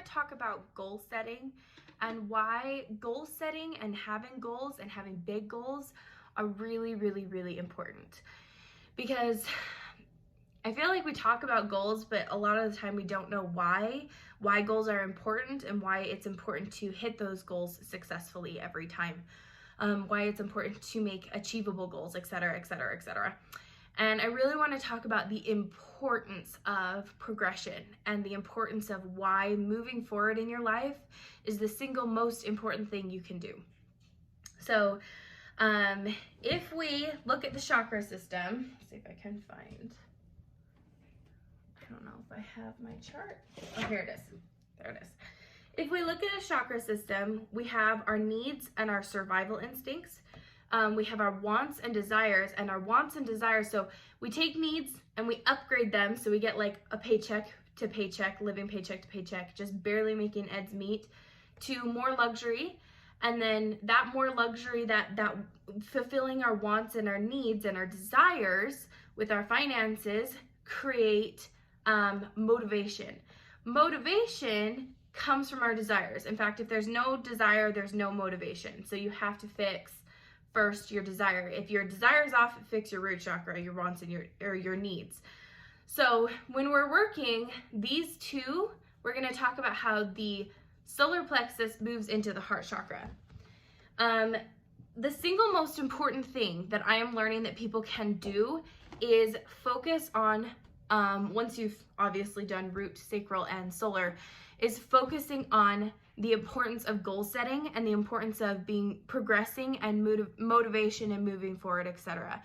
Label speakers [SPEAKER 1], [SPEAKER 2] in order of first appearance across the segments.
[SPEAKER 1] to talk about goal setting and why goal setting and having goals and having big goals are really, really, really important. Because I feel like we talk about goals, but a lot of the time we don't know why goals are important and why it's important to hit those goals successfully every time. Why it's important to make achievable goals, etc., etc., etc. And I really want to talk about the importance of progression and the importance of why moving forward in your life is the single most important thing you can do. So if we look at the chakra system, see if I can find, I don't know if I have my chart. Oh, here it is. There it is. If we look at a chakra system, we have our needs and our survival instincts. We have our wants and desires, and our wants and desires. So we take needs and we upgrade them. So we get like a paycheck to paycheck, living paycheck to paycheck, just barely making ends meet, to more luxury. And then that more luxury, that fulfilling our wants and our needs and our desires with our finances create motivation. Motivation comes from our desires. In fact, if there's no desire, there's no motivation. So you have to fix first your desire. If your desire is off, fix your root chakra, your wants and your needs. So when we're working these two, we're going to talk about how the solar plexus moves into the heart chakra. The single most important thing that I am learning that people can do is focus on, once you've obviously done root, sacral, and solar, is focusing on the importance of goal setting and the importance of being progressing and motivation and moving forward, etc.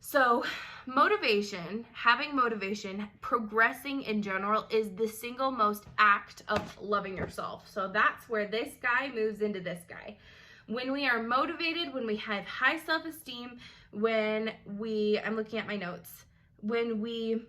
[SPEAKER 1] So motivation, having motivation, progressing in general is the single most act of loving yourself. So that's where this guy moves into this guy. When we are motivated, when we have high self-esteem, when we, I'm looking at my notes, when we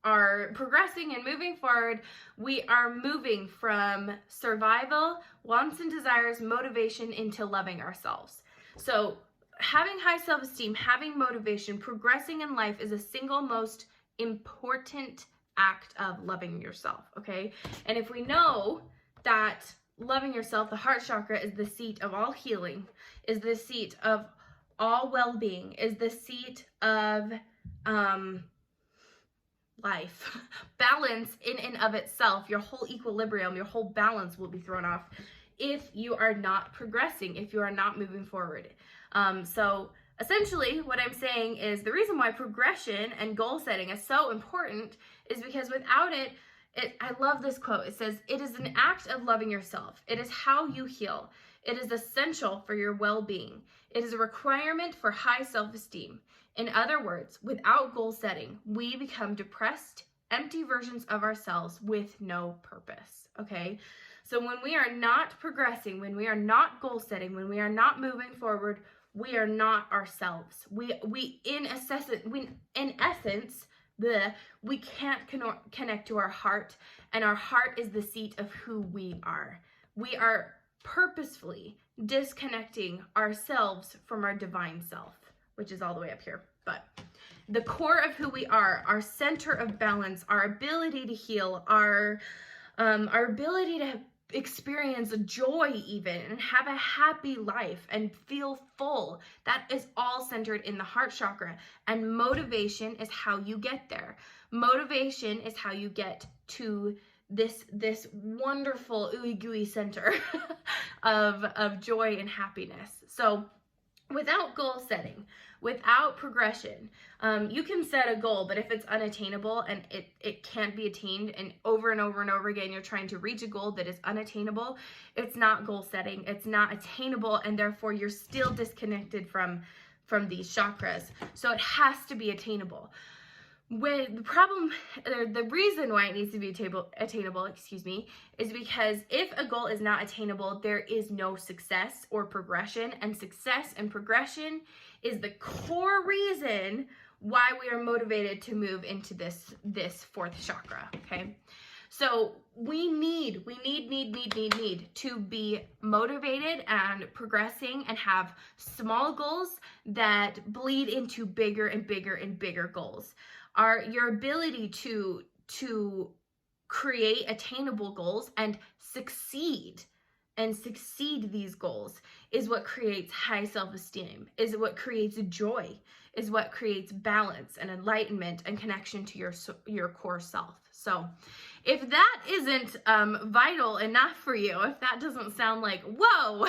[SPEAKER 1] are progressing and moving forward, we are moving from survival, wants and desires, motivation into loving ourselves. So having high self-esteem, having motivation, progressing in life is a single most important act of loving yourself, okay? And if we know that loving yourself, the heart chakra, is the seat of all healing, is the seat of all well-being, is the seat of life, balance in and of itself, your whole equilibrium, your whole balance will be thrown off if you are not progressing, if you are not moving forward. So essentially what I'm saying is the reason why progression and goal setting is so important is because without it, I love this quote. It says, "It is an act of loving yourself. It is how you heal. It is essential for your well-being. It is a requirement for high self-esteem. In other words, without goal setting, we become depressed, empty versions of ourselves with no purpose." Okay? So when we are not progressing, when we are not goal setting, when we are not moving forward, we are not ourselves. We in essence, we can't connect to our heart, and our heart is the seat of who we are. We are purposefully disconnecting ourselves from our divine self, which is all the way up here. But the core of who we are, our center of balance, our ability to heal, our ability to experience joy even and have a happy life and feel full, that is all centered in the heart chakra. And motivation is how you get there. Motivation is how you get to this wonderful ooey gooey center of joy and happiness. So without goal setting, without progression, you can set a goal, but if it's unattainable and it can't be attained, and over and over again you're trying to reach a goal that is unattainable, it's not goal setting, it's not attainable, and therefore you're still disconnected from these chakras. So it has to be attainable. When the reason why it needs to be attainable, is because if a goal is not attainable, there is no success or progression, and success and progression is the core reason why we are motivated to move into this fourth chakra, okay? So we need to be motivated and progressing and have small goals that bleed into bigger and bigger and bigger goals. Your ability to create attainable goals and succeed these goals is what creates high self-esteem, is what creates joy, is what creates balance and enlightenment and connection to your core self. So if that isn't vital enough for you, if that doesn't sound like, whoa,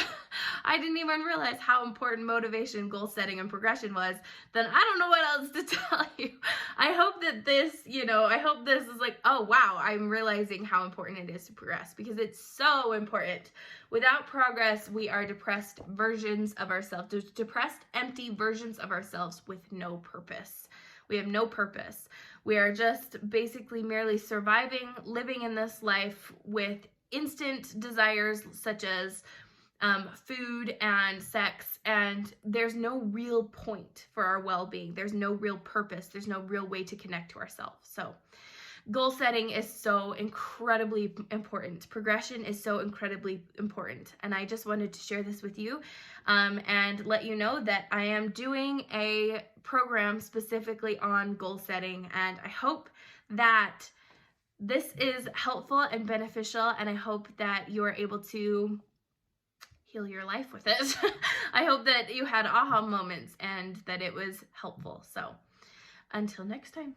[SPEAKER 1] I didn't even realize how important motivation, goal setting, and progression was, then I don't know what else to tell you. I hope that this, I hope this is like, oh wow, I'm realizing how important it is to progress, because it's so important. Without progress, we are depressed versions of ourselves, depressed, empty versions of ourselves with no purpose. We have no purpose. We are just basically merely surviving, living in this life with instant desires such as food and sex, and there's no real point for our well-being. There's no real purpose. There's no real way to connect to ourselves. So goal setting is so incredibly important. Progression is so incredibly important. And I just wanted to share this with you and let you know that I am doing a program specifically on goal setting. And I hope that this is helpful and beneficial. And I hope that you are able to heal your life with it. I hope that you had aha moments and that it was helpful. So until next time.